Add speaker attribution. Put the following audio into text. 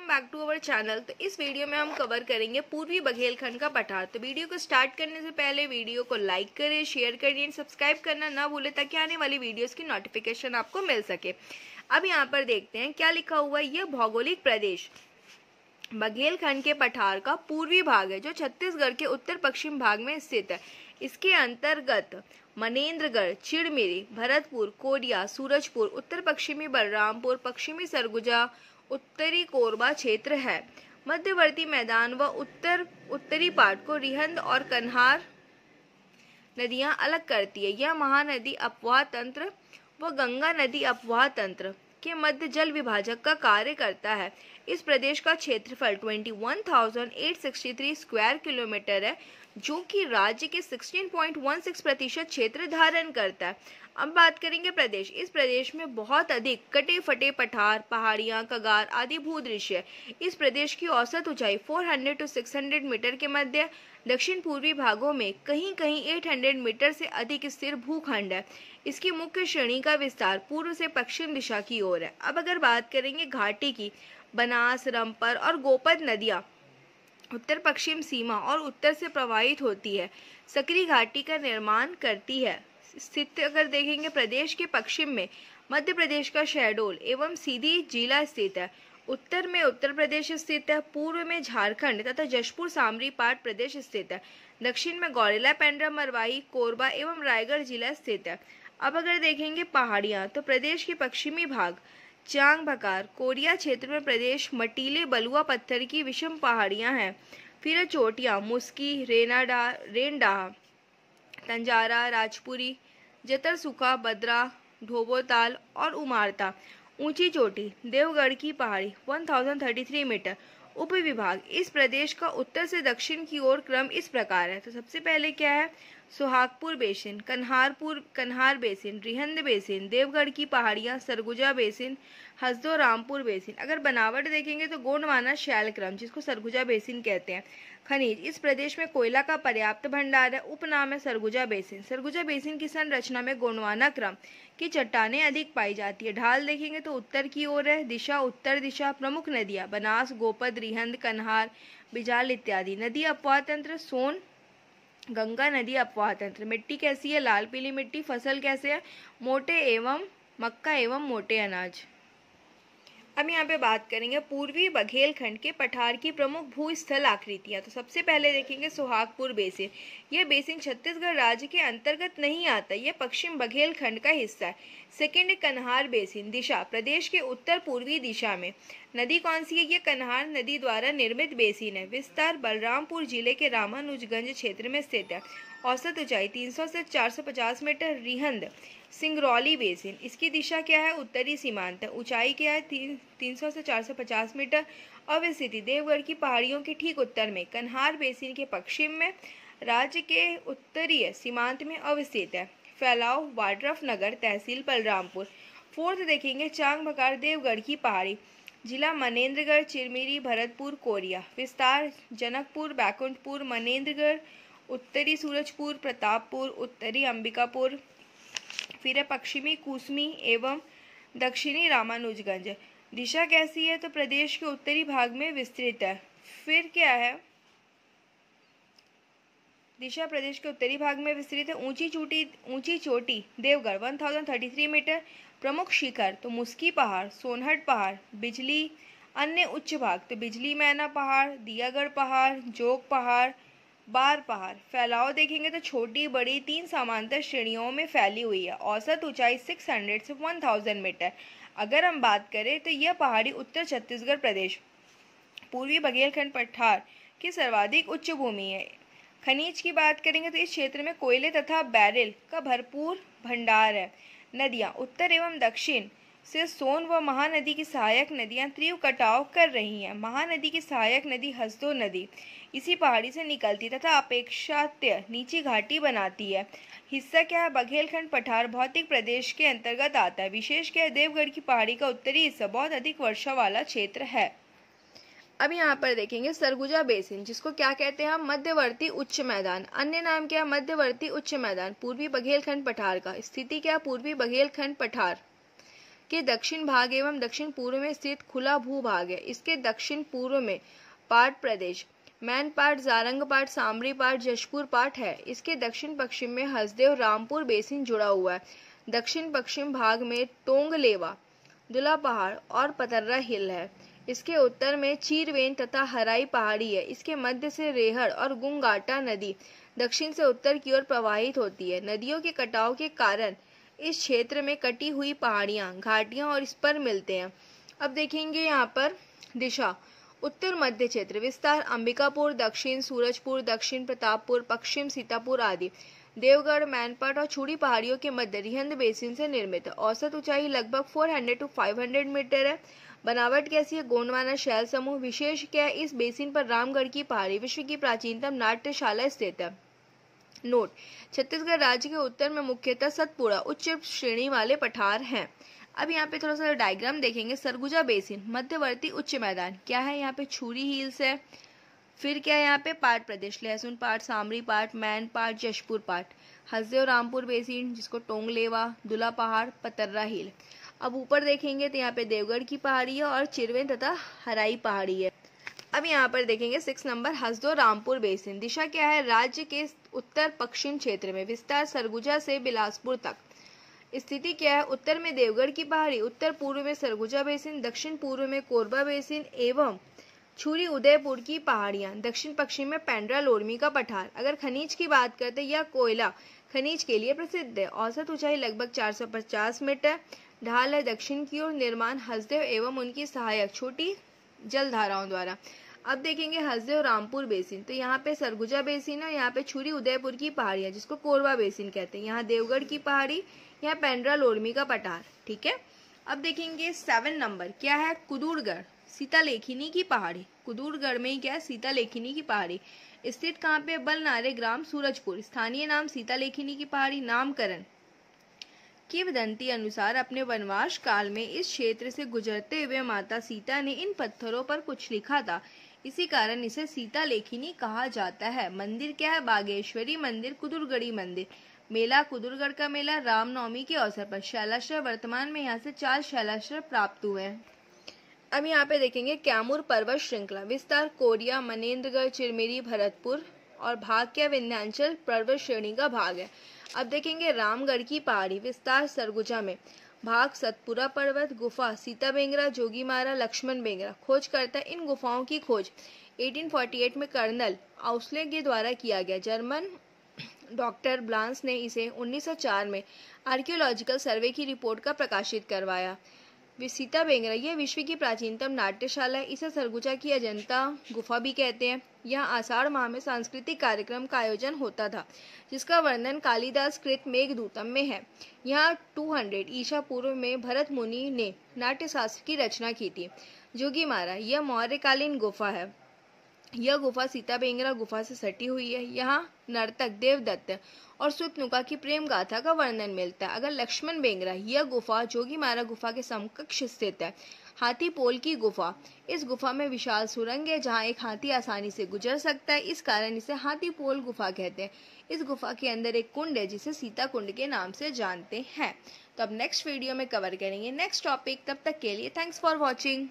Speaker 1: Back to our channel. तो इस video में हम कवर करेंगे पूर्वी बघेलखंड का पठार। तो वीडियो को स्टार्ट करने से पहले वीडियो को लाइक करें, शेयर करें एंड सब्सक्राइब करना ना भूलें ताकि आने वाली वीडियोस की नोटिफिकेशन आपको मिल सके। अब यहाँ पर देखते हैं क्या लिखा हुआ है। यह भौगोलिक प्रदेश बघेलखंड के पठार का पूर्वी भाग है जो छत्तीसगढ़ के उत्तर पश्चिम भाग में स्थित है। इसके अंतर्गत मनेन्द्रगढ़, चिड़मिरी, भरतपुर, कोरिया, सूरजपुर, उत्तर पश्चिमी बलरामपुर, पश्चिमी सरगुजा, उत्तरी कोरबा क्षेत्र है। मध्यवर्ती मैदान व उत्तरी पाट को रिहंद और कन्हार नदियां अलग करती है। यह महानदी अपवाह तंत्र व गंगा नदी अपवाह तंत्र के मध्य जल विभाजक का कार्य करता है। इस प्रदेश का क्षेत्रफल 21,863 स्क्वायर किलोमीटर है जो कि राज्य के 16.16% क्षेत्र धारण करता है। अब बात करेंगे प्रदेश। इस प्रदेश में बहुत अधिक कटे फटे पठार, पहाड़ियां, कगार आदि भूदृश्य है। इस प्रदेश की औसत ऊंचाई 400 to 600 मीटर के मध्य, दक्षिण पूर्वी भागों में कहीं कहीं 800 मीटर से अधिक स्थिर भूखंड है। इसकी मुख्य श्रेणी का विस्तार पूर्व से पश्चिम दिशा की ओर है। अब अगर बात करेंगे घाटी की, बनास, रंपर और गोपद नदियां उत्तर पश्चिम सीमा और उत्तर से प्रवाहित होती है। सकरी घाटी का निर्माण करती है। स्थित अगर देखेंगे प्रदेश के पश्चिम में मध्य प्रदेश का शहडोल एवं सीधी जिला स्थित है। उत्तर में उत्तर प्रदेश स्थित है। पूर्व में झारखंड तथा जशपुर सामरी पाट प्रदेश स्थित है। दक्षिण में गौरेला, पेंड्रा, मरवाही, कोरबा एवं रायगढ़ जिला स्थित है। अब अगर देखेंगे पहाड़ियां तो प्रदेश के पश्चिमी भाग चांग बकार, कोरिया क्षेत्र में प्रदेश मटीले बलुआ पत्थर की विषम पहाड़ियां हैं। फिर चोटियां मुस्की, रेनडाह, तंजारा, राजपुरी, जतरसुखा, बद्रा, ढोबोताल और उमारता। ऊंची चोटी देवगढ़ की पहाड़ी 1033 मीटर। उपविभाग इस प्रदेश का उत्तर से दक्षिण की ओर क्रम इस प्रकार है। तो सबसे पहले क्या है, सुहागपुर बेसिन, कन्हार बेसिन, रिहंद बेसिन, देवगढ़ की पहाड़ियां, सरगुजा बेसिन, हसदो रामपुर बेसिन। अगर बनावट देखेंगे तो गोंडवाना शैल क्रम जिसको सरगुजा बेसिन कहते हैं। खनिज इस प्रदेश में कोयला का पर्याप्त भंडार है। उपनाम है सरगुजा बेसिन। सरगुजा बेसिन की संरचना में गोंडवाना क्रम की चट्टानें अधिक पाई जाती है। ढाल देखेंगे तो उत्तर की ओर है। दिशा उत्तर दिशा। प्रमुख नदियां बनास, गोपद, रिहंद, कन्हार, बिजाल इत्यादि। नदी अपवाह तंत्र सोन, गंगा नदी अपवाह तंत्र। मिट्टी कैसी है, लाल पीली मिट्टी। फसल कैसे है, मोटे एवं मक्का एवं मोटे अनाज। अब यहाँ पे बात करेंगे पूर्वी बघेलखंड के पठार की प्रमुख भूस्थल आकृतियां। तो सबसे पहले देखेंगे सुहागपुर बेसिन। यह बेसिन छत्तीसगढ़ राज्य के अंतर्गत नहीं आता, यह पश्चिम बघेलखंड का हिस्सा है। सेकेंड कन्हार बेसिन। दिशा प्रदेश के उत्तर पूर्वी दिशा में। नदी कौन सी है, यह कन्हार नदी द्वारा निर्मित बेसिन है। विस्तार बलरामपुर जिले के रामानुजगंज क्षेत्र में स्थित है। औसत ऊंचाई 300 से 450 मीटर। रिहंद सिंगरौली बेसिन। इसकी दिशा क्या है, उत्तरी सीमांत है। ऊंचाई क्या है, 300 से 450 मीटर। अवस्थिति देवगढ़ की पहाड़ियों के ठीक उत्तर में। कन्हार बेसिन के पश्चिम में, राज्य के उत्तरीय सीमांत में अवस्थित है। फैलाव वाड्रफ नगर, तहसील बलरामपुर। फोर्थ देखेंगे चांग बकार, देवगढ़ की पहाड़ी, जिला मनेन्द्रगढ़, चिरमिरी, भरतपुर, कोरिया। विस्तार जनकपुर, बैकुंठपुर, मनेन्द्रगढ़, उत्तरी सूरजपुर, प्रतापपुर, उत्तरी अंबिकापुर। फिर है पश्चिमी कुसमी एवं दक्षिणी रामानुजगंज। दिशा कैसी है, तो प्रदेश के उत्तरी भाग में विस्तृत है। फिर क्या है, दिशा प्रदेश के उत्तरी भाग में विस्तृत है। ऊंची चोटी देवगढ़ 1033 मीटर। प्रमुख शिखर तो मुस्की पहाड़, सोनहट पहाड़। बिजली अन्य उच्च भाग तो बिजली मैना पहाड़, दियागढ़ पहाड़, जोग पहाड़, बार पहाड़। फैलाव देखेंगे तो छोटी बड़ी 3 समांतर श्रेणियों में फैली हुई है। औसत ऊंचाई 600 से 1000 मीटर। अगर हम बात करें तो यह पहाड़ी उत्तर छत्तीसगढ़ प्रदेश पूर्वी बघेलखंड पठार की सर्वाधिक उच्च भूमि है। खनिज की बात करेंगे तो इस क्षेत्र में कोयले तथा बैरिल का भरपूर भंडार है। नदियां उत्तर एवं दक्षिण से सोन व महानदी की सहायक नदियां तीव्र कटाव कर रही हैं। महानदी की सहायक नदी हसदो नदी इसी पहाड़ी से निकलती तथा अपेक्षाकृत नीची घाटी बनाती है। हिस्सा क्या है, बघेलखंड पठार भौतिक प्रदेश के अंतर्गत आता है। विशेष क्या है, देवगढ़ की पहाड़ी का उत्तरी हिस्सा बहुत अधिक वर्षा वाला क्षेत्र है। अब यहाँ पर देखेंगे सरगुजा बेसिन, जिसको क्या कहते हैं हम, मध्यवर्ती उच्च मैदान। अन्य नाम क्या है, मध्यवर्ती उच्च मैदान। पूर्वी बघेलखंड पठार का स्थिति क्या, पूर्वी बघेलखंड पठार के दक्षिण भाग एवं दक्षिण पूर्व में स्थित खुला भूभाग है। इसके दक्षिण पूर्व में पाट प्रदेश, मैनपाट, जारंगपाट, सामरीपाट, जशपुर पाट है। इसके दक्षिण पश्चिम में हसदेव रामपुर बेसिन जुड़ा हुआ है। दक्षिण पश्चिम भाग में टोंगलेवा, दुला पहाड़ और पतर्रा हिल है। इसके उत्तर में चीरवेन तथा हराई पहाड़ी है। इसके मध्य से रेहड़ और गुंगाटा नदी दक्षिण से उत्तर की ओर प्रवाहित होती है। नदियों के कटाव के कारण इस क्षेत्र में कटी हुई पहाड़ियां, घाटियां और स्पर मिलते हैं। अब देखेंगे यहाँ पर दिशा। उत्तर मध्य क्षेत्र विस्तार अंबिकापुर, दक्षिण सूरजपुर, दक्षिण प्रतापपुर, पश्चिम सीतापुर आदि। देवगढ़, मैनपाट और चूड़ी पहाड़ियों के मध्य रिहंद बेसिन से निर्मित है। औसत ऊंचाई लगभग 400 to 500 मीटर है। बनावट कैसी है? गोंडवाना शैल समूह। विशेष क्या है? इस बेसिन पर रामगढ़ की पहाड़ी विश्व की प्राचीनतम नाट्यशाला स्थित है। नोट: छत्तीसगढ़ राज्य के उत्तर में मुख्यतः सतपुड़ा उच्च श्रेणी वाले पठार हैं। अब यहाँ पे थोड़ा सा डायग्राम देखेंगे। सरगुजा बेसिन, मध्यवर्ती उच्च मैदान क्या है? यहाँ पे छुरी हिल्स है। फिर क्या है? यहाँ पे पाट प्रदेश, लहसुन पाट, सामरी पाट, मैन पाट, जशपुर पाट। हसदेव रामपुर बेसिन जिसको टोंगलेवा, दुला पहाड़, पतर्रा हिल। अब ऊपर देखेंगे तो यहाँ पे देवगढ़ की पहाड़ी है और चिरवेन तथा हराई पहाड़ी है। अब यहाँ पर देखेंगे 6 नंबर हसदेव रामपुर बेसिन। दिशा क्या है? राज्य के उत्तर पश्चिम क्षेत्र में। विस्तार सरगुजा से बिलासपुर तक। स्थिति क्या है? उत्तर में देवगढ़ की पहाड़ी, उत्तर पूर्व में सरगुजा बेसिन, दक्षिण पूर्व में कोरबा बेसिन एवं छुरी उदयपुर की पहाड़ियां, दक्षिण पश्चिम में पेंड्रा लोरमी का पठार। अगर खनिज की बात करते हैं, यह कोयला खनिज के लिए प्रसिद्ध है। औसत ऊंचाई लगभग 450 मीटर। ढाल है दक्षिण की ओर। निर्माण हसदेव एवं उनकी सहायक छोटी जलधाराओं द्वारा। अब देखेंगे हसदेव रामपुर बेसिन। तो यहाँ पे सरगुजा बेसिन है, यहाँ पे छुरी उदयपुर की पहाड़ियां जिसको कोरबा बेसिन कहते हैं। यहाँ देवगढ़ की पहाड़ी, यहाँ पेंड्रा लोरमी का पठार। ठीक है। अब देखेंगे 7 नंबर क्या है? कुदूरगढ़ सीतालेखिनी की पहाड़ी। कुदूरगढ़ में ही क्या है? सीतालेखिनी की पहाड़ी स्थित कहाँ पे? बलनारे ग्राम, सूरजपुर। स्थानीय नाम सीतालेखिनी की पहाड़ी। नामकरण किंवदंती अनुसार अपने वनवास काल में इस क्षेत्र से गुजरते हुए माता सीता ने इन पत्थरों पर कुछ लिखा था, इसी कारण इसे सीतालेखिनी कहा जाता है। मंदिर क्या है? बागेश्वरी मंदिर, कुदूरगढ़ी मंदिर। मेला कुदूरगढ़ का मेला रामनवमी के अवसर पर। शैलाश्रय वर्तमान में यहाँ से 4 शैलाश्रय प्राप्त हुए हैं। अब यहाँ पे देखेंगे कैमूर पर्वत श्रृंखला। विस्तार कोरिया, मनेन्द्रगढ़, चिरमिरी, भरतपुर और भाग क्या? विंध्याचल पर्वत श्रेणी का भाग है। अब देखेंगे रामगढ़ की पहाड़ी। विस्तार सरगुजा में। भाग सतपुरा पर्वत, गुफा सीता बेंगरा, जोगीमारा, लक्ष्मण बेंगरा। खोज करता है। इन गुफाओं की खोज 1848 में कर्नल आउसले के द्वारा किया गया। जर्मन डॉक्टर ब्लांस ने इसे 1904 में आर्कियोलॉजिकल सर्वे की रिपोर्ट का प्रकाशित करवाया। सीता बेंगरा यह विश्व की प्राचीनतम नाट्यशाला है। इसे सरगुजा की अजंता गुफा भी कहते हैं। यहाँ आषाढ़ माह में सांस्कृतिक कार्यक्रम का आयोजन होता था, जिसका वर्णन कालिदास कृत मेघदूतम में है। यहाँ 200 ईसा पूर्व में भरत मुनि ने नाट्यशास्त्र की रचना की थी। जोगीमारा यह मौर्यकालीन गुफा है। यह गुफा सीता बेंगरा गुफा से सटी हुई है। यहाँ नर्तक देवदत्त और सुतनुका की प्रेम गाथा का वर्णन मिलता है। अगर लक्ष्मण बेंगरा यह गुफा जोगीमारा गुफा के समकक्ष स्थित है। हाथी पोल की गुफा। इस गुफा में विशाल सुरंग है जहाँ एक हाथी आसानी से गुजर सकता है, इस कारण इसे हाथी पोल गुफा कहते हैं। इस गुफा के अंदर एक कुंड है जिसे सीता कुंड के नाम से जानते हैं। तो अब नेक्स्ट वीडियो में कवर करेंगे नेक्स्ट टॉपिक। तब तक के लिए थैंक्स फॉर वॉचिंग।